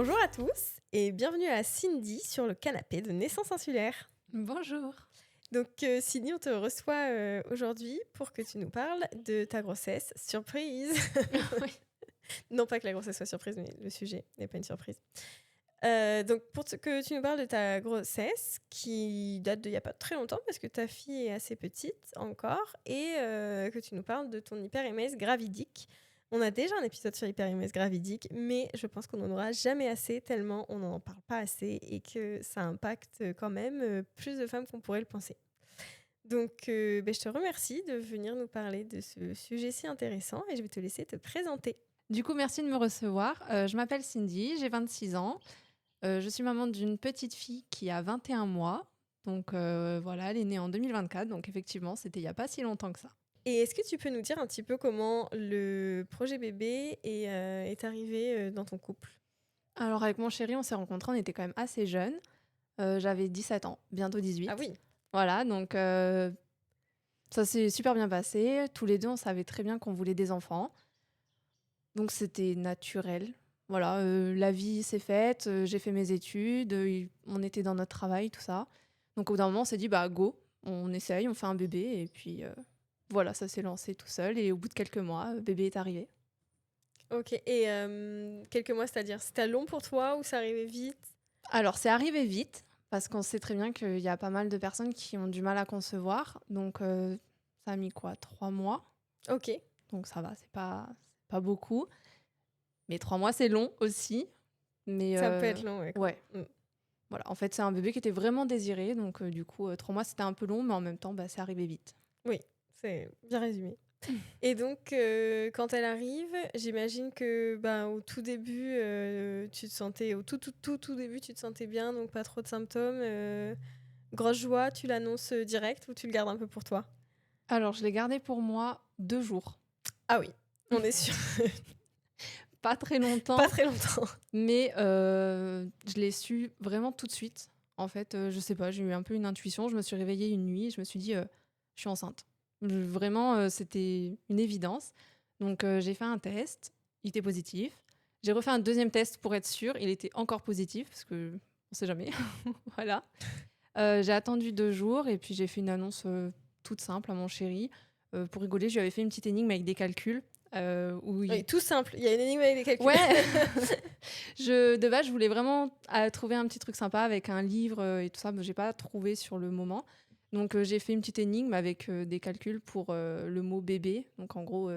Bonjour à tous et bienvenue à Cindy sur le canapé de Naissance Insulaire. Bonjour. Donc Cindy, on te reçoit aujourd'hui pour que tu nous parles de ta grossesse surprise. Oui. Non pas que la grossesse soit surprise, mais le sujet n'est pas une surprise. Donc que tu nous parles de ta grossesse qui date d'il n'y a pas très longtemps parce que ta fille est assez petite encore et que tu nous parles de ton hyperémèse gravidique. On a déjà un épisode sur l'hyperémèse gravidique, mais je pense qu'on n'en aura jamais assez tellement on n'en parle pas assez et que ça impacte quand même plus de femmes qu'on pourrait le penser. Donc je te remercie de venir nous parler de ce sujet si intéressant et je vais te laisser te présenter. Du coup, merci de me recevoir. Je m'appelle Cindy, j'ai 26 ans. Je suis maman d'une petite fille qui a 21 mois. Donc voilà, elle est née en 2024. Donc effectivement, c'était il n'y a pas si longtemps que ça. Et est-ce que tu peux nous dire un petit peu comment le projet bébé est arrivé dans ton couple? Alors avec mon chéri, on s'est rencontrés, on était quand même assez jeunes. J'avais 17 ans, bientôt 18. Ah oui, Voilà, donc ça s'est super bien passé. Tous les deux, on savait très bien qu'on voulait des enfants. Donc c'était naturel. Voilà, la vie s'est faite, j'ai fait mes études, on était dans notre travail, tout ça. Donc au bout d'un moment, on s'est dit, bah go, on essaye, on fait un bébé. Et puis voilà, ça s'est lancé tout seul. Et au bout de quelques mois, bébé est arrivé. ok. Et quelques mois, c'est-à-dire, c'était long pour toi ou ça arrivait vite? Alors c'est arrivé vite, parce qu'on sait très bien qu'il y a pas mal de personnes qui ont du mal à concevoir. Donc ça a mis quoi, 3 mois. Ok, Donc ça va, c'est pas beaucoup. Mais 3 mois, c'est long aussi. Mais ça peut être long, ouais. ouais. Mm. Voilà, en fait, c'est un bébé qui était vraiment désiré. Donc, du coup, 3 mois, c'était un peu long, mais en même temps, bah, c'est arrivé vite. Oui, c'est bien résumé. Et donc, quand elle arrive, j'imagine que au tout début, tu te sentais, au tout début, tu te sentais bien, donc pas trop de symptômes. Grosse joie, tu l'annonces direct ou tu le gardes un peu pour toi? Alors, je l'ai gardé pour moi 2 jours. Ah oui, on est sûr. Pas très longtemps, Pas très longtemps. mais je l'ai su vraiment tout de suite. En fait, je sais pas, j'ai eu un peu une intuition. Je me suis réveillée une nuit, je me suis dit, je suis enceinte. Vraiment, c'était une évidence. Donc, j'ai fait un test, il était positif. J'ai refait un deuxième test pour être sûre, il était encore positif, parce que on sait jamais. Voilà. J'ai attendu 2 jours et puis j'ai fait une annonce toute simple à mon chéri. Pour rigoler, je lui avais fait une petite énigme avec des calculs. Où Oui, tout simple, il y a une énigme avec des calculs. Ouais. De base, je voulais vraiment trouver un petit truc sympa avec un livre et tout ça, mais j'ai pas trouvé sur le moment. Donc j'ai fait une petite énigme avec des calculs pour le mot bébé. Donc en gros,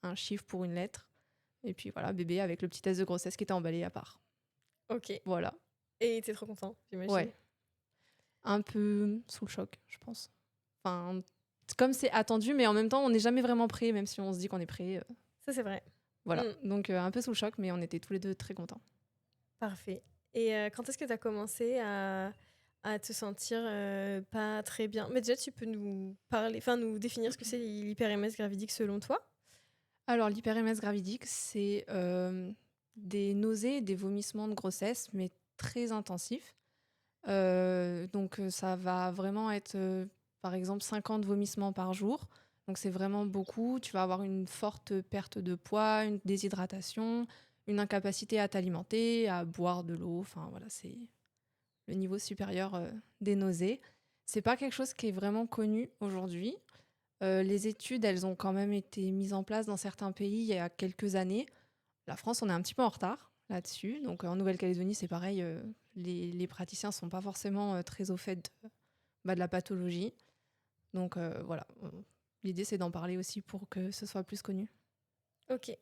un chiffre pour une lettre. Et puis voilà, bébé avec le petit test de grossesse qui était emballé à part. Ok. Voilà. Et t'es trop content, j'imagine. Ouais. Un peu sous le choc, je pense. Enfin, comme c'est attendu, mais en même temps, on n'est jamais vraiment prêt, même si on se dit qu'on est prêt. Ça, c'est vrai. Voilà. Mm. Donc, un peu sous le choc, mais on était tous les deux très contents. Parfait. Et quand est-ce que tu as commencé à te sentir pas très bien? Mais déjà, tu peux nous parler, enfin nous définir ce que c'est l'hyperémèse gravidique selon toi? Alors, l'hyperémèse gravidique, c'est des nausées, des vomissements de grossesse, mais très intensifs. Donc, ça va vraiment être, par exemple, 50 vomissements par jour. Donc, c'est vraiment beaucoup. Tu vas avoir une forte perte de poids, une déshydratation, une incapacité à t'alimenter, à boire de l'eau. Enfin, voilà, c'est le niveau supérieur des nausées. C'est pas quelque chose qui est vraiment connu aujourd'hui. Les études, elles ont quand même été mises en place dans certains pays il y a quelques années. La France, on est un petit peu en retard là-dessus. Donc en Nouvelle-Calédonie, c'est pareil. Les praticiens ne sont pas forcément très au fait de la pathologie. Donc voilà, l'idée c'est d'en parler aussi pour que ce soit plus connu. Ok.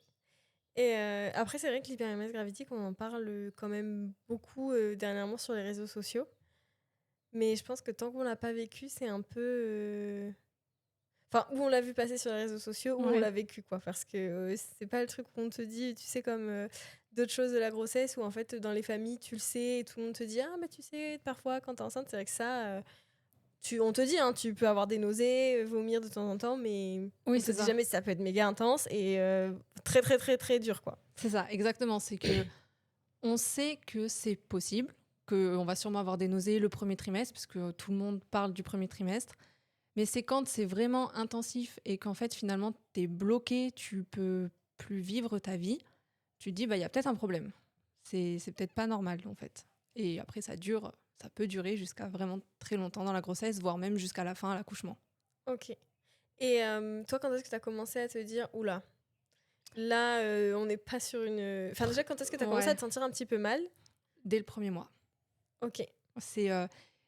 Et après, c'est vrai que l'hyperémèse gravidique, on en parle quand même beaucoup dernièrement sur les réseaux sociaux. Mais je pense que tant qu'on l'a pas vécu, c'est un peu... Enfin, où on l'a vu passer sur les réseaux sociaux, où on Ouais. l'a vécu, quoi. Parce que c'est pas le truc où on te dit, tu sais, comme d'autres choses de la grossesse, où en fait, dans les familles, tu le sais, et tout le monde te dit, ah, mais tu sais, parfois, quand t'es enceinte, c'est vrai que ça, on te dit, hein, tu peux avoir des nausées, vomir de temps en temps, mais Oui, on te c'est dit ça. jamais si ça peut être méga intense et très, très, très, très dur, quoi. C'est ça, exactement. C'est que on sait que c'est possible, qu'on va sûrement avoir des nausées le premier trimestre, parce que tout le monde parle du premier trimestre. Mais c'est quand c'est vraiment intensif et qu'en fait, finalement, t'es bloqué, tu peux plus vivre ta vie, tu te dis, bah, il y a peut-être un problème. C'est peut-être pas normal, en fait. Et après, ça peut durer jusqu'à vraiment très longtemps dans la grossesse, voire même jusqu'à la fin, à l'accouchement. Ok. Et toi, quand est-ce que tu as commencé à te dire, oula, là, on n'est pas sur une. Enfin, déjà, quand est-ce que tu as commencé à Ouais, te sentir un petit peu mal? dès le premier mois. Ok. C'est,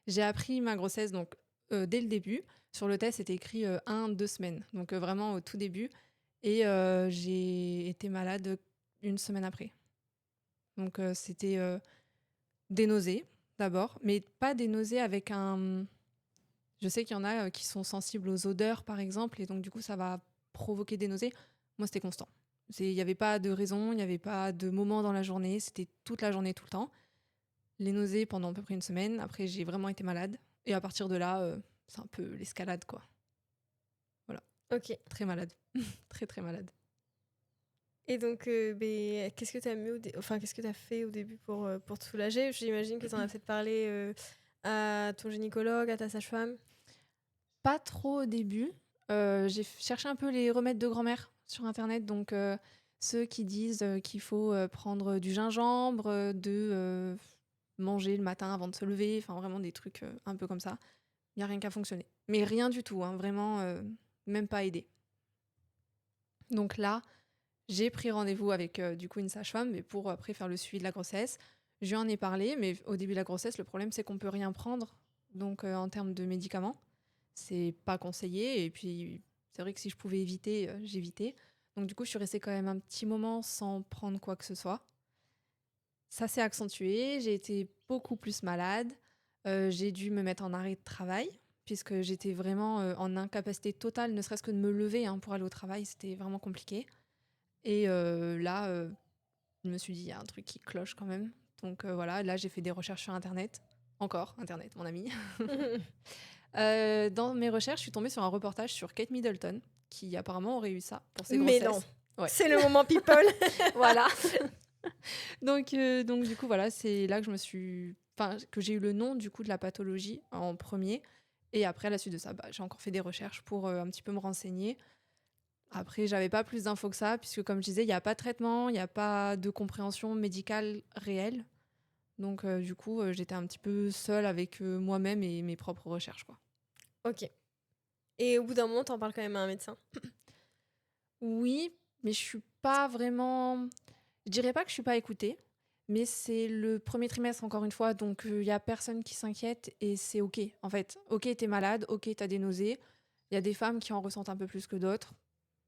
j'ai appris ma grossesse donc dès le début. Sur le test, c'était écrit 1-2 semaines, donc vraiment au tout début. Et j'ai été malade une semaine après. Donc c'était des nausées d'abord, mais pas des nausées avec un. Je sais qu'il y en a qui sont sensibles aux odeurs, par exemple, et donc du coup, ça va provoquer des nausées. Moi, c'était constant. Il n'y avait pas de raison, il n'y avait pas de moment dans la journée, c'était toute la journée, tout le temps. Les nausées pendant à peu près une semaine. Après, j'ai vraiment été malade. Et à partir de là, c'est un peu l'escalade, quoi. Voilà, Ok. très malade. Très, très malade. Et donc, qu'est-ce que tu as mis enfin, qu'est-ce que tu as fait au début pour te soulager? J'imagine que tu en as peut-être parlé à ton gynécologue, à ta sage-femme. Pas trop au début. J'ai cherché un peu les remèdes de grand-mère sur Internet. Donc, ceux qui disent qu'il faut prendre du gingembre, manger le matin avant de se lever. Enfin, vraiment des trucs un peu comme ça. Il n'y a rien qu'à fonctionner. Mais rien du tout, hein, vraiment, même pas aidé. Donc là, j'ai pris rendez-vous avec du coup une sage-femme mais pour après faire le suivi de la grossesse. Je lui en ai parlé, mais au début de la grossesse, le problème c'est qu'on peut rien prendre. Donc en termes de médicaments, c'est pas conseillé. Et puis c'est vrai que si je pouvais éviter, j'évitais. Donc du coup, je suis restée quand même un petit moment sans prendre quoi que ce soit. Ça s'est accentué, j'ai été beaucoup plus malade. J'ai dû me mettre en arrêt de travail puisque j'étais vraiment en incapacité totale, ne serait-ce que de me lever pour aller au travail, c'était vraiment compliqué. Et là, je me suis dit, il y a un truc qui cloche quand même. Donc voilà, là, j'ai fait des recherches sur Internet. Encore, Internet, mon ami. Dans mes recherches, je suis tombée sur un reportage sur Kate Middleton, qui apparemment aurait eu ça pour ses Mais non, grossesses. Ouais, c'est le moment people. voilà. Donc du coup, voilà, c'est là que que j'ai eu le nom du coup de la pathologie en premier. Et après, à la suite de ça, j'ai encore fait des recherches pour un petit peu me renseigner. Après, j'avais pas plus d'infos que ça, puisque comme je disais, il n'y a pas de traitement, il n'y a pas de compréhension médicale réelle. Donc, du coup, j'étais un petit peu seule avec moi-même et mes propres recherches, quoi. Ok. Et au bout d'un moment, t'en parles quand même à un médecin. Oui, mais je suis pas vraiment. Je dirais pas que je suis pas écoutée, mais c'est le premier trimestre, encore une fois, donc il y a personne qui s'inquiète et c'est ok. En fait, ok, t'es malade, ok, t'as des nausées. Il y a des femmes qui en ressentent un peu plus que d'autres.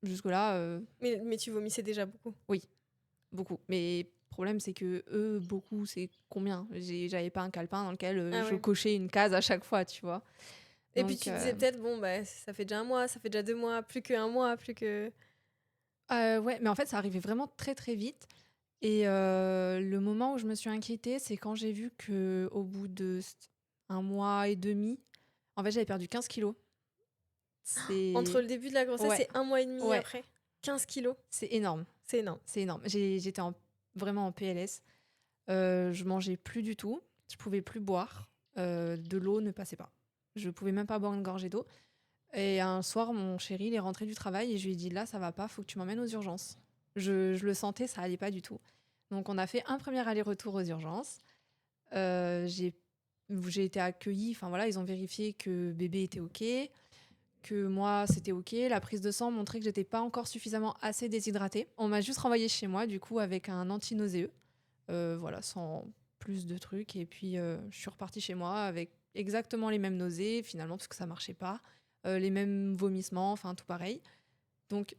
Jusque-là, Mais tu vomissais déjà beaucoup. oui. Beaucoup. Mais le problème, c'est que eux, beaucoup, c'est combien? J'avais pas un calepin dans lequel Ah je ouais. cochais une case à chaque fois, tu vois. Et puis Donc, tu disais peut-être, bon, bah, ça fait déjà un mois, ça fait déjà 2 mois, plus qu'un mois, plus que. ouais, mais en fait, ça arrivait vraiment très très vite. Et le moment où je me suis inquiétée, c'est quand j'ai vu que au bout de un mois et demi, en fait, j'avais perdu 15 kilos. Entre C'est. le début de la grossesse Ouais, et un mois et demi ouais, après, 15 kilos, c'est énorme. c'est énorme. C'est énorme. J'étais vraiment en PLS. Je mangeais plus du tout. Je pouvais plus boire. De l'eau ne passait pas. Je pouvais même pas boire une gorgée d'eau. Et un soir, mon chéri, il est rentré du travail et je lui ai dit, là, ça va pas, faut que tu m'emmènes aux urgences. Je le sentais, ça allait pas du tout. Donc, on a fait un premier aller-retour aux urgences. J'ai été accueillie. Enfin, voilà, ils ont vérifié que bébé était OK, que moi, c'était OK. La prise de sang montrait que j'étais pas encore suffisamment assez déshydratée. On m'a juste renvoyée chez moi, du coup, avec un anti-nauséeux. Voilà, sans plus de trucs. Et puis, je suis repartie chez moi avec exactement les mêmes nausées, finalement, parce que ça marchait pas. Les mêmes vomissements, enfin, tout pareil. Donc,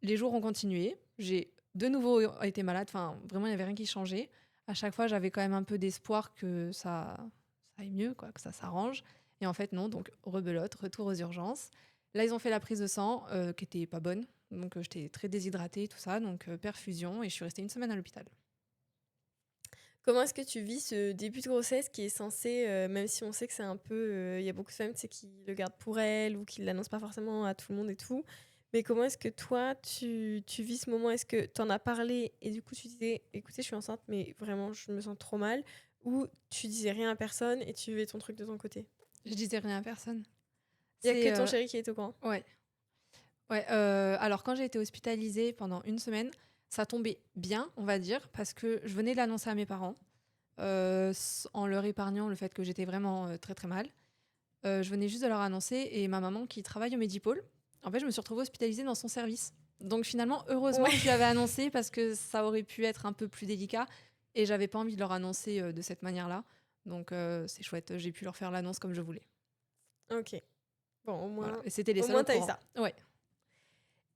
les jours ont continué. J'ai de nouveau été malade. Enfin, vraiment, il n'y avait rien qui changeait. À chaque fois, j'avais quand même un peu d'espoir que ça aille mieux, quoi, que ça s'arrange. Et en fait, non. Donc, rebelote, retour aux urgences. Là, ils ont fait la prise de sang, qui était pas bonne. Donc, j'étais très déshydratée, tout ça. Donc, perfusion. Et je suis restée une semaine à l'hôpital. Comment est-ce que tu vis ce début de grossesse qui est censé, même si on sait que c'est un peu. Il y a beaucoup de femmes qui le gardent pour elles ou qui ne l'annoncent pas forcément à tout le monde et tout. Mais comment est-ce que toi, tu vis ce moment? Est-ce que tu en as parlé et du coup tu disais, écoutez, je suis enceinte, mais vraiment, je me sens trop mal? Ou tu disais rien à personne et tu vivais ton truc de ton côté? Je disais rien à personne. Il y a que C'est ton chéri qui est au courant. ouais. Ouais, alors quand j'ai été hospitalisée pendant une semaine, Ça tombait bien, on va dire, parce que je venais de l'annoncer à mes parents, en leur épargnant le fait que j'étais vraiment très très mal. Je venais juste de leur annoncer et ma maman qui travaille au Medipôle, en fait, je me suis retrouvée hospitalisée dans son service. Donc finalement, heureusement Ouais. que je lui avais annoncé parce que ça aurait pu être un peu plus délicat et j'avais pas envie de leur annoncer de cette manière-là. Donc c'est chouette, j'ai pu leur faire l'annonce comme je voulais. Ok. Bon, Voilà, et c'était les au seuls au moins t'as eu courant. ça. Ouais.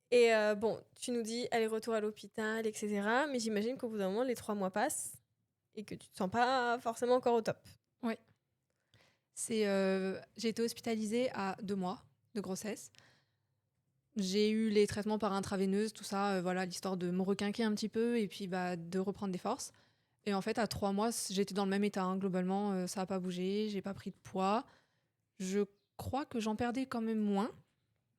Et bon, tu nous dis aller-retour à l'hôpital, etc. Mais j'imagine qu'au bout d'un moment, les 3 mois passent et que tu te sens pas forcément encore au top. Ouais. J'ai été hospitalisée à 2 mois de grossesse. J'ai eu les traitements par intraveineuse, tout ça, voilà, l'histoire de me requinquer un petit peu et puis bah, de reprendre des forces. Et en fait, à 3 mois, j'étais dans le même état, hein. Globalement, ça n'a pas bougé, j'ai pas pris de poids. Je crois que j'en perdais quand même moins,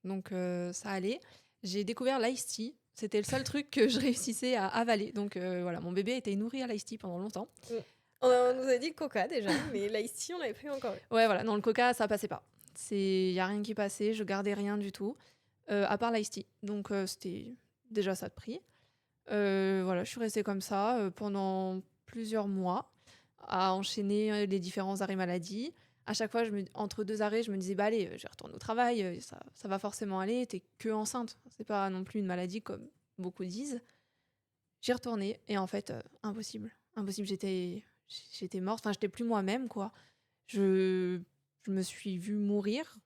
donc ça allait. J'ai découvert l'ice tea. C'était le seul truc que je réussissais à avaler. Donc voilà, mon bébé a été nourri à l'ice tea pendant longtemps. On nous a dit le coca déjà, mais l'ice tea, on l'avait pas eu encore eu. Ouais, voilà, non, le coca, ça passait pas. Il y a rien qui passait, je gardais rien du tout, à part l'ice tea. Donc c'était déjà ça de prix. Voilà, je suis restée comme ça pendant plusieurs mois, à enchaîner les différents arrêts maladie. À chaque fois, entre 2 arrêts, je me disais, bah allez, je retourne au travail, ça va forcément aller, t'es que enceinte. C'est pas non plus une maladie comme beaucoup disent. J'y retournais et en fait, impossible. Impossible, j'étais morte, enfin, j'étais plus moi-même, quoi. Je, je me suis vue mourir,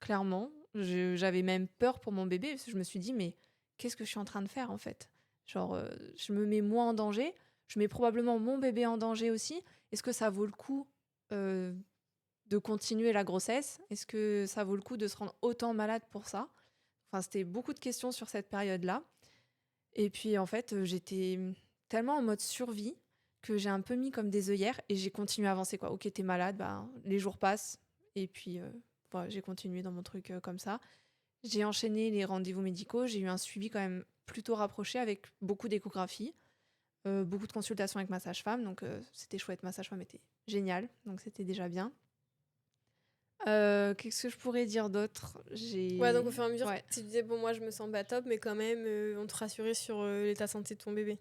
clairement. J'avais même peur pour mon bébé, parce que je me suis dit, mais qu'est-ce que je suis en train de faire, en fait? Genre, je me mets moi en danger, je mets probablement mon bébé en danger aussi. Est-ce que ça vaut le coup euh, de continuer la grossesse? Est-ce que ça vaut le coup de se rendre autant malade pour ça? Enfin, c'était beaucoup de questions sur cette période-là. Et puis, en fait, j'étais tellement en mode survie que j'ai un peu mis comme des œillères et j'ai continué à avancer, quoi. Ok, t'es malade, bah, les jours passent. Et puis, voilà, j'ai continué dans mon truc comme ça. J'ai enchaîné les rendez-vous médicaux. J'ai eu un suivi quand même plutôt rapproché avec beaucoup d'échographies, beaucoup de consultations avec ma sage-femme. Donc, c'était chouette. Ma sage-femme était géniale. Donc, c'était déjà bien. Qu'est-ce que je pourrais dire d'autre? Ouais, donc au fur et à mesure, Ouais. tu disais, bon, moi je me sens pas top, mais quand même, on te rassurait sur l'état de santé de ton bébé.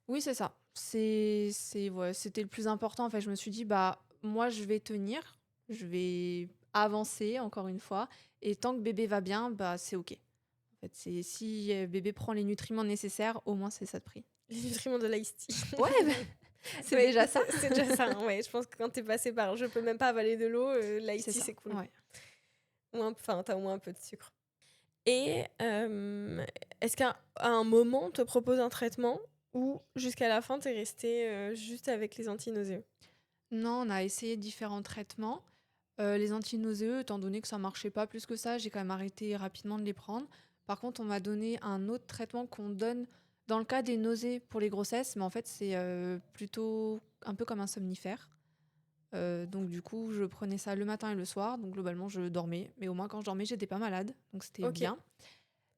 Oui, c'est ça. Ouais, c'était le plus important. En fait, je me suis dit, bah, moi, je vais tenir, je vais avancer, encore une fois, et tant que bébé va bien, bah, c'est OK. En fait, si bébé prend les nutriments nécessaires, au moins, c'est ça de prix. Les nutriments de l'ice tea. Ouais, bah, c'est Ouais, déjà écoute, ça. c'est déjà ça, hein, ouais. Je pense que quand t'es passé par je peux même pas avaler de l'eau, l'ice C'est tea, ça, c'est cool. ouais. Enfin, t'as au moins un peu de sucre. Et est-ce qu'à un moment, on te propose un traitement ou jusqu'à la fin, t'es resté juste avec les antinauséeux? Non, on a essayé différents traitements. Les antinauséeux, étant donné que ça marchait pas plus que ça, j'ai quand même arrêté rapidement de les prendre. Par contre, on m'a donné un autre traitement qu'on donne dans le cas des nausées pour les grossesses, mais en fait, c'est plutôt un peu comme un somnifère. Donc du coup, je prenais ça le matin et le soir. Donc globalement, je dormais. Mais au moins, quand je dormais, j'étais pas malade. Donc c'était Ok. bien.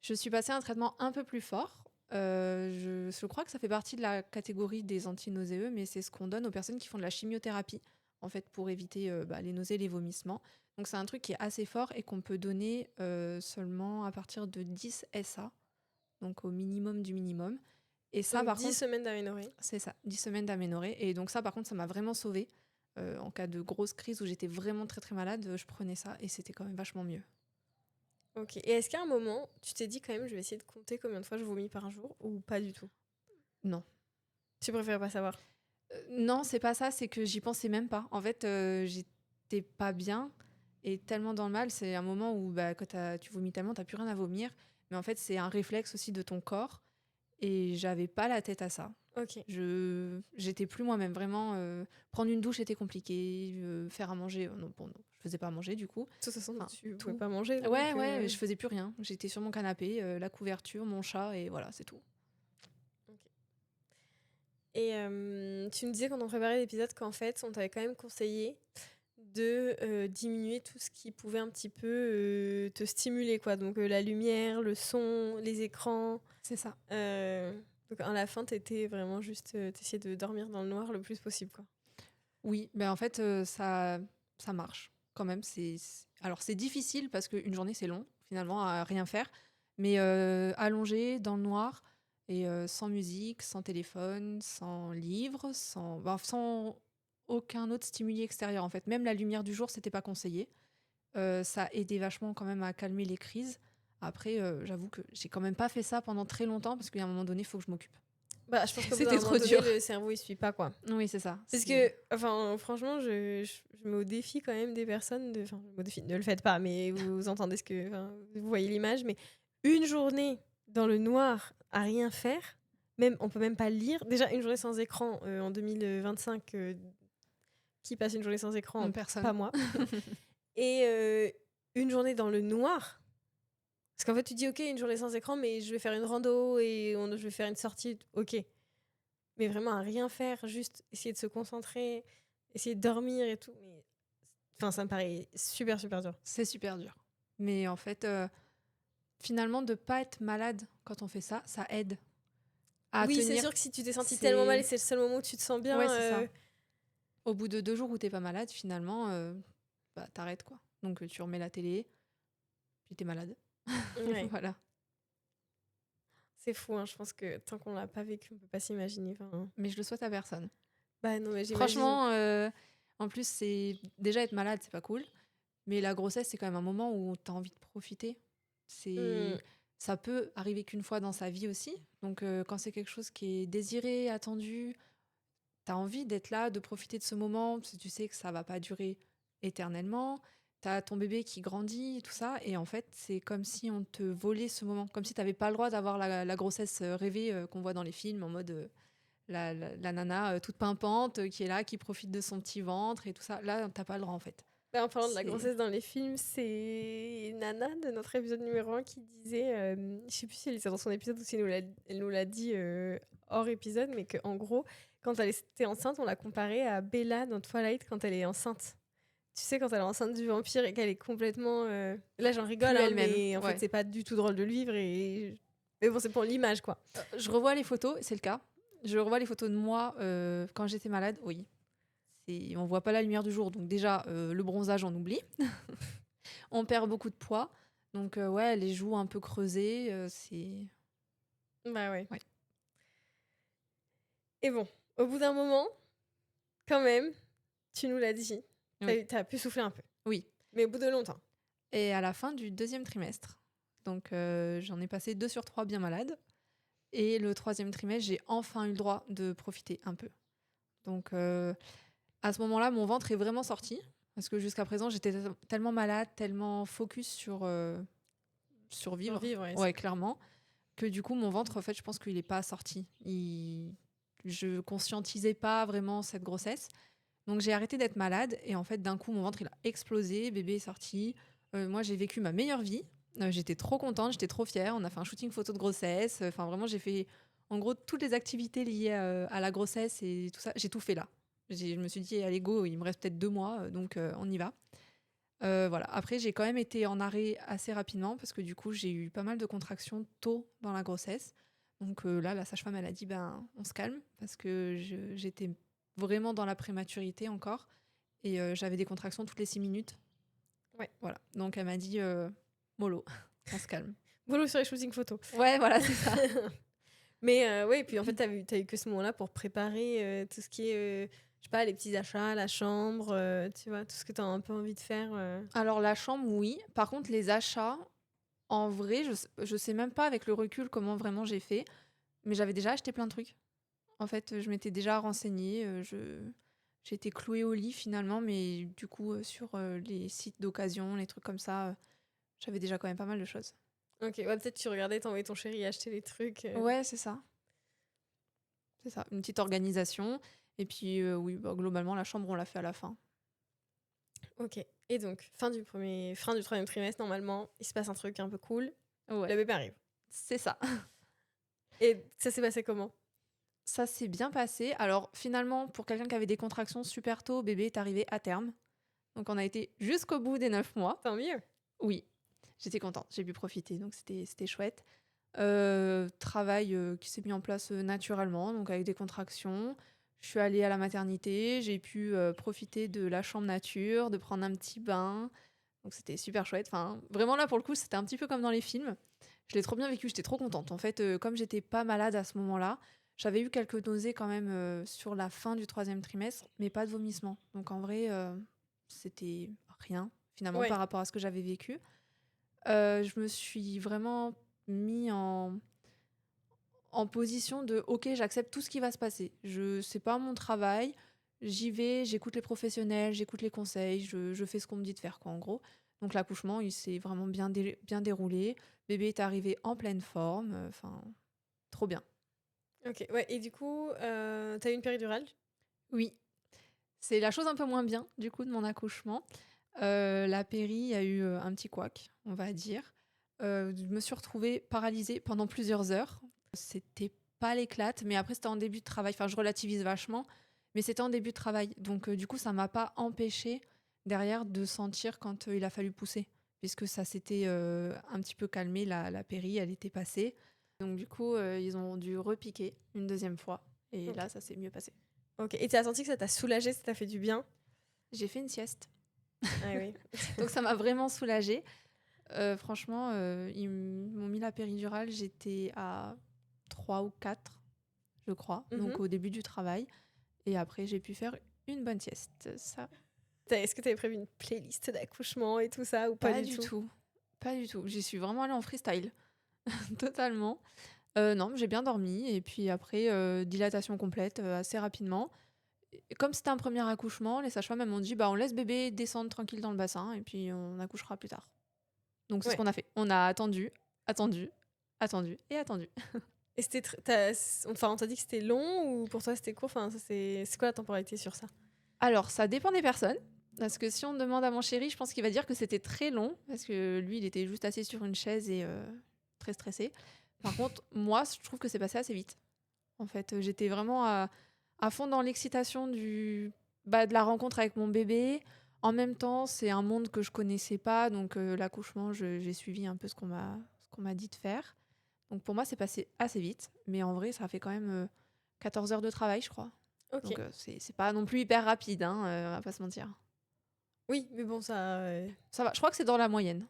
Je suis passée à un traitement un peu plus fort. Je crois que ça fait partie de la catégorie des antinauséeux, mais c'est ce qu'on donne aux personnes qui font de la chimiothérapie, en fait, pour éviter les nausées, les vomissements. Donc c'est un truc qui est assez fort et qu'on peut donner seulement à partir de 10 SA, donc au minimum du minimum. Et ça, Donc par 10 contre, semaines d'aménorrhée. c'est ça, 10 semaines d'aménorrhée. Et donc ça, par contre, ça m'a vraiment sauvée. En cas de grosse crise où j'étais vraiment très très malade, je prenais ça et c'était quand même vachement mieux. Ok. Et est-ce qu'à un moment, tu t'es dit quand même, je vais essayer de compter combien de fois je vomis par jour ou pas du tout? Non. Tu préfères pas savoir? Non, c'est pas ça, c'est que j'y pensais même pas. En fait, j'étais pas bien et tellement dans le mal. C'est un moment où bah, quand tu vomis tellement, t'as plus rien à vomir. Mais en fait, c'est un réflexe aussi de ton corps et j'avais pas la tête à ça. Ok. J'étais plus moi-même. Vraiment, prendre une douche était compliqué. Faire à manger, non, bon, non, je faisais pas à manger du coup. De toute façon, Enfin, tu tout. pouvais pas manger. Ouais, Donc, ouais, je faisais plus rien. J'étais sur mon canapé, la couverture, mon chat et voilà, c'est tout. Et tu me disais quand on préparait l'épisode qu'en fait, on t'avait quand même conseillé de diminuer tout ce qui pouvait un petit peu te stimuler, quoi. Donc la lumière, le son, les écrans. C'est ça. Donc à la fin, t'étais vraiment juste... t'essayais de dormir dans le noir le plus possible, quoi. Oui, ben en fait, ça marche quand même. Alors, c'est difficile parce qu'une journée, c'est long, finalement, à rien faire. Mais allongé, dans le noir, Et sans musique, sans téléphone, sans livre, sans aucun autre stimuli extérieur, en fait. Même la lumière du jour, c'était pas conseillé. Ça aidait vachement quand même à calmer les crises. Après, j'avoue que j'ai quand même pas fait ça pendant très longtemps parce qu'il y a un moment donné, il faut que je m'occupe. Bah, je pense qu'au bout C'était d'un moment trop donné, dur. le cerveau, il suit pas, quoi. Oui, c'est ça. Parce que, enfin, franchement, je mets au défi quand même des personnes enfin, je mets au défi, ne le faites pas, mais vous entendez enfin, vous voyez l'image, mais une journée dans le noir à rien faire, même, on peut même pas lire. Déjà, une journée sans écran en 2025, qui passe une journée sans écran? Personne. Pas moi. Et une journée dans le noir. Parce qu'en fait, tu dis, ok, une journée sans écran, mais je vais faire une rando et je vais faire une sortie. Ok. Mais vraiment à rien faire, juste essayer de se concentrer, essayer de dormir et tout. Mais... Enfin, ça me paraît super, super dur. C'est super dur. Mais en fait, finalement, de pas être malade quand on fait ça, ça aide à Oui, c'est tenir. sûr que si tu t'es senti tellement mal et C'est c'est le seul moment où tu te sens bien. Ouais, c'est ça. Au bout de 2 jours où t'es pas malade, finalement, bah, t'arrêtes, quoi. Donc tu remets la télé, puis t'es malade. Ouais. Voilà. C'est fou, hein. Je pense que tant qu'on l'a pas vécu, on peut pas s'imaginer. Enfin, Mais je le souhaite à personne. bah non, mais j'imagine. Franchement, en plus, c'est déjà être malade, c'est pas cool. Mais la grossesse, c'est quand même un moment où t'as envie de profiter. Hmm. Ça peut arriver qu'une fois dans sa vie aussi. Donc quand c'est quelque chose qui est désiré, attendu, t'as envie d'être là, de profiter de ce moment, parce que tu sais que ça va pas durer éternellement. T'as ton bébé qui grandit, tout ça. Et en fait, c'est comme si on te volait ce moment. Comme si t'avais pas le droit d'avoir la grossesse rêvée qu'on voit dans les films, en mode la nana toute pimpante qui est là, qui profite de son petit ventre et tout ça. Là, t'as pas le droit, en fait. Bah, en parlant de la C'est- grossesse dans les films, c'est Nana de notre épisode numéro 1 qui disait, je sais plus si elle était dans son épisode ou si elle nous l'a dit hors épisode, mais qu'en gros, quand elle était enceinte, on l'a comparée à Bella dans Twilight quand elle est enceinte. Tu sais, quand elle est enceinte du vampire et qu'elle est complètement. Là, j'en rigole, Plus hein, elle-même, mais en ouais. fait, c'est pas du tout drôle de le vivre. Mais bon, c'est pour l'image, quoi. Je revois les photos, c'est le cas. Je revois les photos de moi quand j'étais malade, oui. On voit pas la lumière du jour, donc déjà, le bronzage, on oublie. On perd beaucoup de poids. Donc, ouais, les joues un peu creusées, c'est... Bah ouais. Ouais. Et bon, au bout d'un moment, quand même, tu nous l'as dit, Oui. t'as pu souffler un peu. Oui. Mais au bout de longtemps. Et à la fin du 2e trimestre, donc j'en ai passé 2 sur 3 bien malades. Et le 3e trimestre, j'ai enfin eu le droit de profiter un peu. Donc, à ce moment-là, mon ventre est vraiment sorti. Parce que jusqu'à présent, j'étais tellement malade, tellement focus sur survivre. Survivre, ouais, Ouais, clairement. Que du coup, mon ventre, en fait, je pense qu'il n'est pas sorti. Je conscientisais pas vraiment cette grossesse. Donc, j'ai arrêté d'être malade. Et en fait, d'un coup, mon ventre, il a explosé. Bébé est sorti. Moi, j'ai vécu ma meilleure vie. J'étais trop contente, j'étais trop fière. On a fait un shooting photo de grossesse. Enfin, vraiment, j'ai fait, en gros, toutes les activités liées à la grossesse et tout ça. J'ai tout fait là. Je me suis dit, allez, go, il me reste peut-être 2 mois. Donc, on y va. Voilà. Après, j'ai quand même été en arrêt assez rapidement parce que du coup, j'ai eu pas mal de contractions tôt dans la grossesse. Donc là, la sage-femme, elle a dit, ben, on se calme parce que j'étais vraiment dans la prématurité encore et j'avais des contractions toutes les 6 minutes. Ouais. Voilà. Donc elle m'a dit, mollo, on se calme. Boulot sur les shootings photos. Ouais, voilà, c'est ça. Mais ouais, puis en fait, t'as eu que ce moment-là pour préparer tout ce qui est, je sais pas, les petits achats, la chambre, tu vois, tout ce que t'as un peu envie de faire. Alors la chambre, oui. Par contre, les achats, en vrai, je sais même pas avec le recul comment vraiment j'ai fait. Mais j'avais déjà acheté plein de trucs. En fait, je m'étais déjà renseignée. J'étais clouée au lit finalement, mais du coup, sur les sites d'occasion, les trucs comme ça, j'avais déjà quand même pas mal de choses. Ok, ouais, peut-être tu regardais, t'envoyais ton chéri acheter les trucs. Ouais, c'est ça. C'est ça. Une petite organisation. Et puis, oui, bah, globalement, la chambre, on l'a fait à la fin. Ok. Et donc, fin du 3e trimestre, normalement, il se passe un truc un peu cool. Ouais, Le bébé arrive. c'est ça. Et ça s'est passé comment? Ça s'est bien passé. Alors, finalement, pour quelqu'un qui avait des contractions super tôt, bébé est arrivé à terme. Donc, on a été jusqu'au bout des 9 mois. Tant mieux. Oui, j'étais contente, j'ai pu profiter, donc c'était chouette. Travail qui s'est mis en place naturellement, donc avec des contractions. Je suis allée à la maternité, j'ai pu profiter de la chambre nature, de prendre un petit bain. Donc c'était super chouette. Enfin, vraiment là, pour le coup, c'était un petit peu comme dans les films. Je l'ai trop bien vécu, j'étais trop contente. En fait, comme j'étais pas malade à ce moment-là, j'avais eu quelques nausées quand même sur la fin du troisième trimestre, mais pas de vomissements. Donc en vrai, c'était rien finalement Ouais. par rapport à ce que j'avais vécu. Je me suis vraiment mis en position de ok, j'accepte tout ce qui va se passer. C'est pas mon travail, j'y vais, j'écoute les professionnels, j'écoute les conseils, je fais ce qu'on me dit de faire, quoi, en gros. Donc l'accouchement, il s'est vraiment bien déroulé. Bébé est arrivé en pleine forme, enfin, trop bien. Ok, ouais. Et du coup, t'as eu une péridurale? Oui, c'est la chose un peu moins bien, du coup, de mon accouchement. La péri a eu un petit couac, on va dire. Je me suis retrouvée paralysée pendant plusieurs heures. C'était pas l'éclate, mais après, c'était en début de travail. Enfin, je relativise vachement, mais c'était en début de travail. Donc, du coup, ça m'a pas empêché derrière de sentir quand il a fallu pousser, puisque ça s'était un petit peu calmé, la péri, elle était passée. Donc, du coup, ils ont dû repiquer une deuxième fois. Et Ok. là, ça s'est mieux passé. Ok. Et t'as senti que ça t'a soulagé, ça t'a fait du bien? J'ai fait une sieste. Ah oui. Donc, ça m'a vraiment soulagée. Franchement, ils m'ont mis la péridurale, j'étais à 3 ou 4, je crois, donc Mhm. au début du travail. Et après, j'ai pu faire une bonne sieste. Ça, Est-ce que t'avais prévu une playlist d'accouchement et tout ça ou pas pas du du tout? tout. Pas du tout. J'y suis vraiment allée en freestyle, totalement. Non, j'ai bien dormi. Et puis après, dilatation complète assez rapidement. Et comme c'était un premier accouchement, les sages-femmes elles m'ont dit bah, on laisse bébé descendre tranquille dans le bassin et puis on accouchera plus tard. Donc c'est ce Ouais. qu'on a fait. On a attendu, attendu, attendu et attendu. Et c'était enfin, on t'a dit que c'était long ou pour toi c'était court? Enfin, c'est quoi la temporalité sur ça? Alors, ça dépend des personnes. Parce que si on demande à mon chéri, je pense qu'il va dire que c'était très long. Parce que lui, il était juste assis sur une chaise et très stressé. Par contre, moi, je trouve que c'est passé assez vite. En fait, j'étais vraiment à fond dans l'excitation de la rencontre avec mon bébé. En même temps, c'est un monde que je connaissais pas. Donc, l'accouchement, j'ai suivi un peu ce qu'on m'a dit de faire. Donc, pour moi, c'est passé assez vite. Mais en vrai, ça a fait quand même 14 heures de travail, je crois. Ok. Donc, c'est pas non plus hyper rapide, hein, on va pas se mentir. Oui, mais bon, ça. Ça va, je crois que c'est dans la moyenne.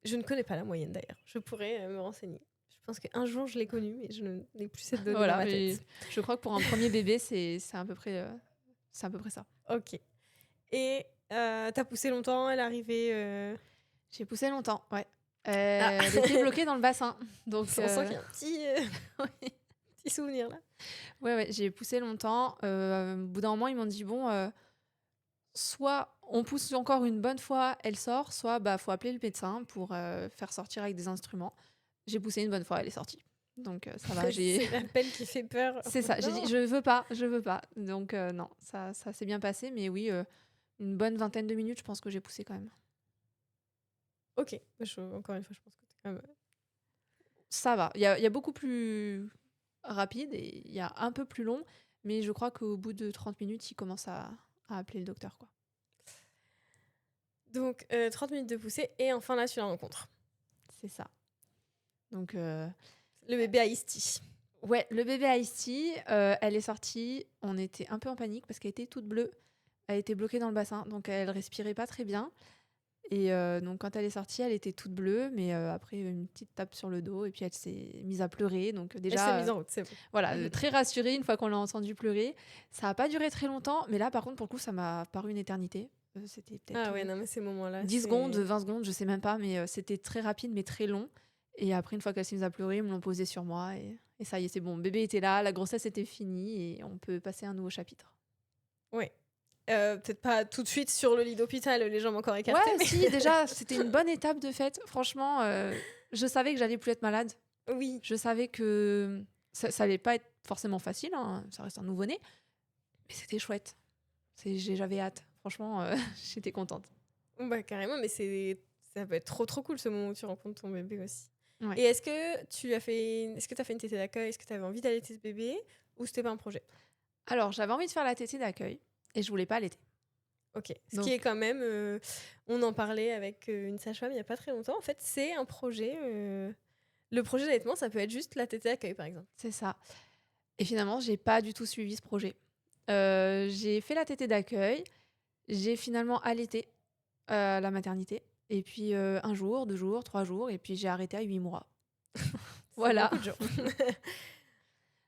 Je ne connais pas la moyenne d'ailleurs. Je pourrais me renseigner. Je pense qu'un jour je l'ai connue, mais je n'ai plus cette donnée dans Voilà, ma mais tête. je crois que pour un premier bébé, c'est à peu près ça. Ok. Et t'as poussé longtemps, elle est arrivée. J'ai poussé longtemps, ouais. Ah, Elle était bloquée dans le bassin. Donc, on sent qu'il y a un petit souvenir là. ouais, j'ai poussé longtemps. Au bout d'un moment, ils m'ont dit bon, soit on pousse encore une bonne fois, elle sort, soit bah faut appeler le médecin pour faire sortir avec des instruments. J'ai poussé une bonne fois, elle est sortie. Donc ça va, C'est l'appel qui fait peur. c'est ça. J'ai Non. dit je veux pas. Donc non, ça s'est bien passé, mais oui, une bonne vingtaine de minutes, je pense que j'ai poussé quand même. Ok. Encore une fois, je pense que t'es quand même. Ça va. Il y a beaucoup plus rapide et il y a un peu plus long, mais je crois qu'au bout de 30 minutes, il commence à appeler le docteur, quoi. Donc 30 minutes de poussée et enfin là tu la rencontres. C'est ça. Donc, Le bébé a Isti. ouais, le bébé Ice-T, elle est sortie. On était un peu en panique parce qu'elle était toute bleue. Elle était bloquée dans le bassin, donc elle respirait pas très bien. Et donc, quand elle est sortie, elle était toute bleue, mais après, une petite tape sur le dos, et puis elle s'est mise à pleurer. Donc, Elle s'est déjà, mise en route, c'est bon. voilà, très rassurée une fois qu'on l'a entendue pleurer. Ça n'a pas duré très longtemps, mais là, par contre, pour le coup, ça m'a paru une éternité. C'était peut-être Ah ouais, non, mais ces moments-là, 10 c'est. secondes, 20 secondes, je sais même pas, mais c'était très rapide, mais très long. Et après, une fois qu'elle s'est mise à pleurer, ils me l'ont posée sur moi, et ça y est, c'est bon. Bébé était là, la grossesse était finie, et on peut passer à un nouveau chapitre. Ouais. Peut-être pas tout de suite sur le lit d'hôpital, les jambes encore Ouais, écartées. Mais... si, déjà, c'était une bonne étape de fait. Franchement, je savais que j'allais plus être malade. oui. Je savais que ça allait pas être forcément facile, hein, ça reste un nouveau-né, mais c'était chouette. J'avais hâte. Franchement, j'étais contente. Bah carrément, mais ça peut être trop cool ce moment où tu rencontres ton bébé aussi. Ouais. Et est-ce que t'as fait une tétée d'accueil? Est-ce que tu avais envie d'allaiter ce bébé ou c'était pas un projet? Alors, j'avais envie de faire la tétée d'accueil et je voulais pas allaiter. Ok. Ce qui Donc, est quand même, on en parlait avec une sage-femme il y a pas très longtemps. En fait, c'est un projet. Le projet d'allaitement, ça peut être juste la tétée d'accueil, par exemple. c'est ça. Et finalement, j'ai pas du tout suivi ce projet. J'ai fait la tétée d'accueil, j'ai finalement allaité à la maternité. Et puis un jour, 2 jours, 3 jours, et puis j'ai arrêté à 8 mois. C'est Voilà. beaucoup de jours.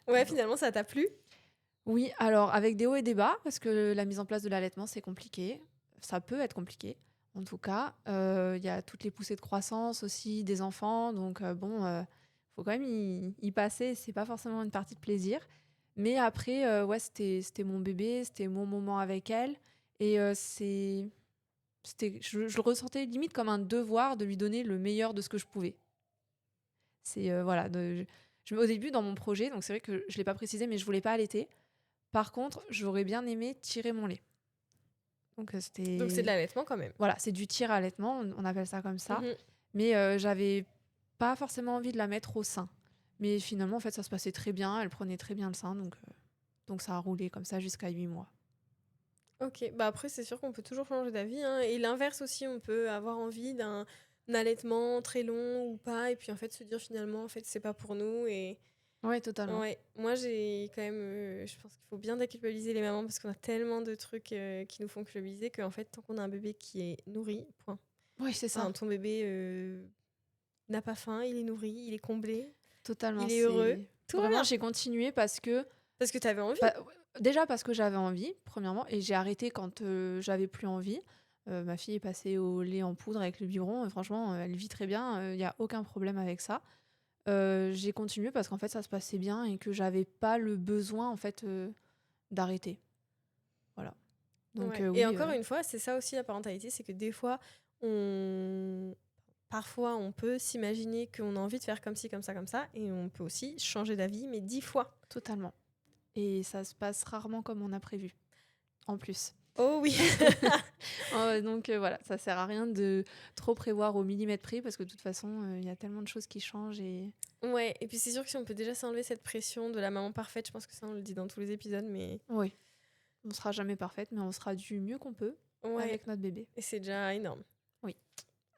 Ouais, finalement, ça t'a plu? Oui, alors avec des hauts et des bas, parce que la mise en place de l'allaitement, c'est compliqué. Ça peut être compliqué, en tout cas. Il y a toutes les poussées de croissance aussi des enfants, donc bon, faut quand même y passer. C'est pas forcément une partie de plaisir. Mais après, ouais, c'était mon bébé, c'était mon moment avec elle. Et je le ressentais limite comme un devoir de lui donner le meilleur de ce que je pouvais. C'est voilà, au début dans mon projet, donc c'est vrai que je l'ai pas précisé, mais je voulais pas allaiter. Par contre, j'aurais bien aimé tirer mon lait. Donc Donc, c'est de c'était l'allaitement quand même. voilà, c'est du tir à allaitement, on appelle ça comme ça. Mhm. Mais j'avais pas forcément envie de la mettre au sein. Mais finalement, en fait, ça se passait très bien. Elle prenait très bien le sein, donc ça a roulé comme ça jusqu'à 8 mois. Ok, bah après, c'est sûr qu'on peut toujours changer d'avis, hein. Et l'inverse aussi, on peut avoir envie d'un allaitement très long ou pas, et puis en fait se dire finalement, en fait, c'est pas pour nous. Et Ouais, totalement. ouais, moi j'ai quand même, je pense qu'il faut bien déculpabiliser les mamans parce qu'on a tellement de trucs qui nous font culpabiliser qu'en fait, tant qu'on a un bébé qui est nourri, point. Oui, c'est ça. Enfin, ton bébé n'a pas faim, il est nourri, il est comblé, Totalement. il est heureux, C'est tout va vraiment, bien. j'ai continué parce que Parce que tu avais envie. déjà parce que j'avais envie, premièrement, et j'ai arrêté quand j'avais plus envie. Ma fille est passée au lait en poudre avec le biberon. Et franchement, elle vit très bien. Il n'y a aucun problème avec ça. J'ai continué parce qu'en fait, ça se passait bien et que j'avais pas le besoin en fait d'arrêter. Voilà. Donc Ouais. Et oui, encore une fois, c'est ça aussi la parentalité, c'est que des fois, parfois, on peut s'imaginer qu'on a envie de faire comme ci, comme ça, et on peut aussi changer d'avis, mais 10 fois. totalement. Et ça se passe rarement comme on a prévu. En plus. Oh oui. Donc voilà, ça sert à rien de trop prévoir au millimètre près parce que de toute façon, il y a tellement de choses qui changent et Ouais, et puis c'est sûr que si on peut déjà s'enlever cette pression de la maman parfaite, je pense que ça, on le dit dans tous les épisodes, mais oui, on sera jamais parfaite, mais on sera du mieux qu'on peut ouais, avec notre bébé. et c'est déjà énorme. Oui.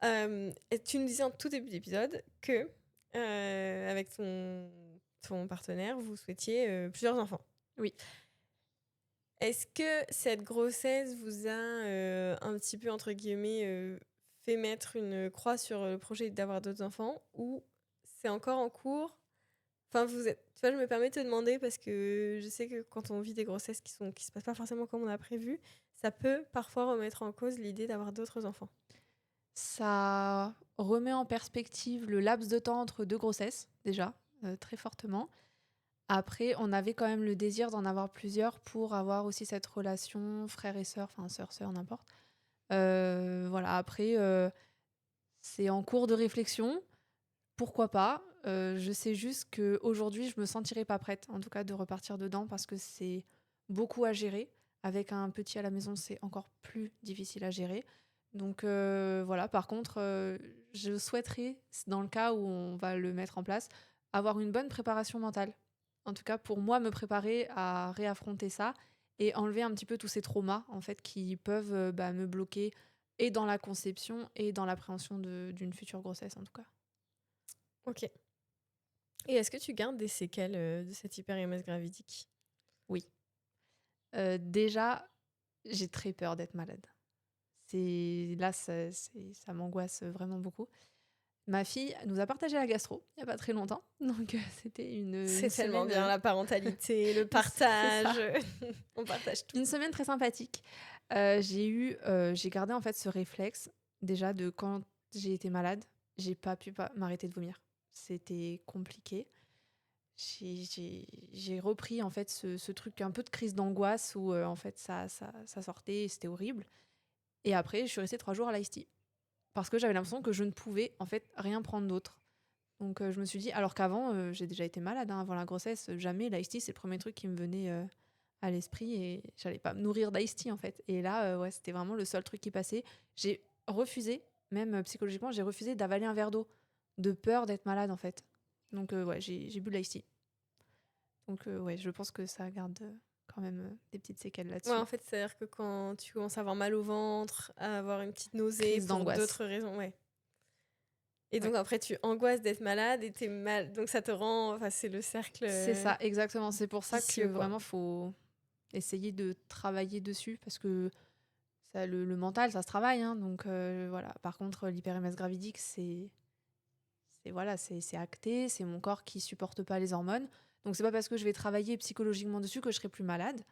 Et tu nous disais en tout début d'épisode que, avec ton partenaire, vous souhaitiez plusieurs enfants. Oui. Est-ce que cette grossesse vous a un petit peu, entre guillemets, fait mettre une croix sur le projet d'avoir d'autres enfants ou c'est encore en cours? Enfin, tu vois, je me permets de te demander parce que je sais que quand on vit des grossesses qui se passent pas forcément comme on a prévu, ça peut parfois remettre en cause l'idée d'avoir d'autres enfants. Ça remet en perspective le laps de temps entre deux grossesses, déjà, très fortement. Après, on avait quand même le désir d'en avoir plusieurs pour avoir aussi cette relation frère et sœur, enfin sœur, n'importe. Voilà, après, c'est en cours de réflexion. Pourquoi pas? Je sais juste qu'aujourd'hui, je me sentirais pas prête, en tout cas, de repartir dedans parce que c'est beaucoup à gérer. Avec un petit à la maison, c'est encore plus difficile à gérer. Donc voilà, par contre, je souhaiterais, dans le cas où on va le mettre en place, avoir une bonne préparation mentale. En tout cas, pour moi, me préparer à réaffronter ça et enlever un petit peu tous ces traumas, en fait, qui peuvent me bloquer et dans la conception et dans l'appréhension d'une future grossesse, en tout cas. Ok. Et est-ce que tu gardes des séquelles de cette hyper-IMS gravidique? Oui. Déjà, j'ai très peur d'être malade. Là, ça m'angoisse vraiment beaucoup. Ma fille nous a partagé la gastro il n'y a pas très longtemps. Donc, c'était une C'est tellement semaine. bien la parentalité, le C'est partage. ça. On partage tout. Une semaine très sympathique. J'ai gardé en fait ce réflexe déjà de quand j'ai été malade, j'ai pas pu m'arrêter de vomir. C'était compliqué. J'ai repris en fait ce truc un peu de crise d'angoisse où en fait ça sortait et c'était horrible. Et après, je suis restée 3 jours à l'ice tea parce que j'avais l'impression que je ne pouvais en fait rien prendre d'autre. Donc je me suis dit, alors qu'avant, j'ai déjà été malade avant la grossesse, jamais l'ice tea c'est le premier truc qui me venait à l'esprit et j'allais pas me nourrir d'ice tea en fait. Et là, ouais, c'était vraiment le seul truc qui passait. J'ai refusé, même psychologiquement, j'ai refusé d'avaler un verre d'eau de peur d'être malade en fait. Donc ouais, j'ai bu de l'ice tea. Donc ouais, je pense que ça garde quand même des petites séquelles Ouais, là-dessus. en fait, c'est-à-dire que quand tu commences à avoir mal au ventre, à avoir une petite nausée Crise pour d'angoisse. d'autres raisons, ouais. Et Ouais. donc après, tu angoisses d'être malade et t'es mal. Donc ça te rend. Enfin, c'est le cercle C'est ça, exactement. C'est pour ça que vicieux, quoi. vraiment, faut essayer de travailler dessus parce que ça, le mental, ça se travaille. Hein, donc voilà. Par contre, l'hyper-MS gravidique, c'est acté, c'est mon corps qui supporte pas les hormones. Donc c'est pas parce que je vais travailler psychologiquement dessus que je serai plus malade.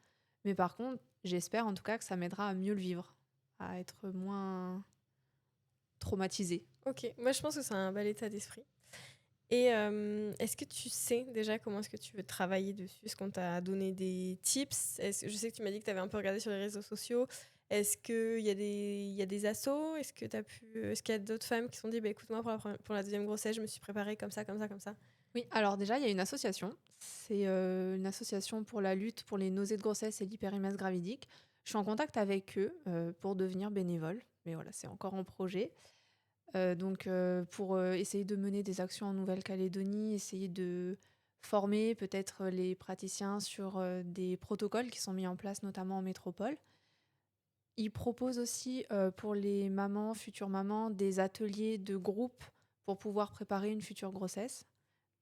Mais par contre, j'espère en tout cas que ça m'aidera à mieux le vivre, à être moins traumatisée. Ok, moi je pense que c'est un bel état d'esprit. Et est-ce que tu sais déjà comment est-ce que tu veux travailler dessus? Est-ce qu'on t'a donné des tips? Je sais que tu m'as dit que tu avais un peu regardé sur les réseaux sociaux. Est-ce qu'il y a des assos? Est-ce qu'il y a d'autres femmes qui se sont dit, bah, écoute, moi, pour la deuxième grossesse, je me suis préparée comme ça, comme ça, comme ça? Oui, alors déjà, il y a une association. C'est une association pour la lutte pour les nausées de grossesse et l'hyperémèse gravidique. Je suis en contact avec eux pour devenir bénévole. Mais voilà, c'est encore en projet. Pour essayer de mener des actions en Nouvelle-Calédonie, essayer de former peut-être les praticiens sur des protocoles qui sont mis en place notamment en métropole. Ils proposent aussi pour les mamans, futures mamans, des ateliers de groupe pour pouvoir préparer une future grossesse.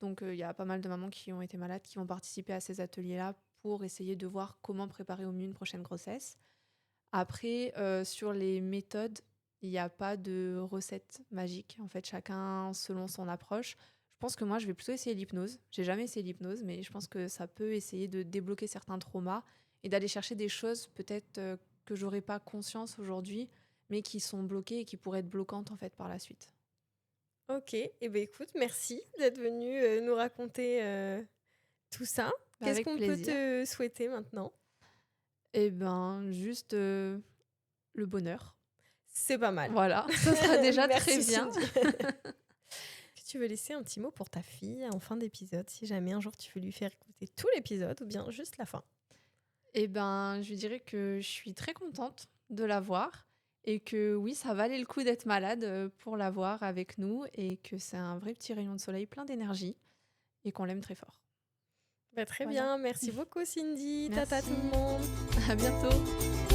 Donc il y a pas mal de mamans qui ont été malades qui vont participer à ces ateliers-là pour essayer de voir comment préparer au mieux une prochaine grossesse. Après, sur les méthodes, il n'y a pas de recette magique. En fait, chacun selon son approche. Je pense que moi, je vais plutôt essayer l'hypnose. J'ai jamais essayé l'hypnose, mais je pense que ça peut essayer de débloquer certains traumas et d'aller chercher des choses peut-être que j'aurais pas conscience aujourd'hui, mais qui sont bloquées et qui pourraient être bloquantes en fait par la suite. Ok, et ben écoute, merci d'être venu nous raconter tout ça. Bah, Qu'est-ce avec qu'on peut plaisir. te souhaiter maintenant? Eh ben, juste le bonheur. C'est pas mal. Voilà, ça sera déjà très Merci, bien. Cindy. Est-ce que tu veux laisser un petit mot pour ta fille en fin d'épisode, si jamais un jour tu veux lui faire écouter tout l'épisode ou bien juste la fin? Eh ben, je lui dirais que je suis très contente de l'avoir et que oui, ça valait le coup d'être malade pour l'avoir avec nous et que c'est un vrai petit rayon de soleil plein d'énergie et qu'on l'aime très fort. Bah, très Voilà. bien, merci beaucoup Cindy. Tata tout Merci. le monde. À bientôt.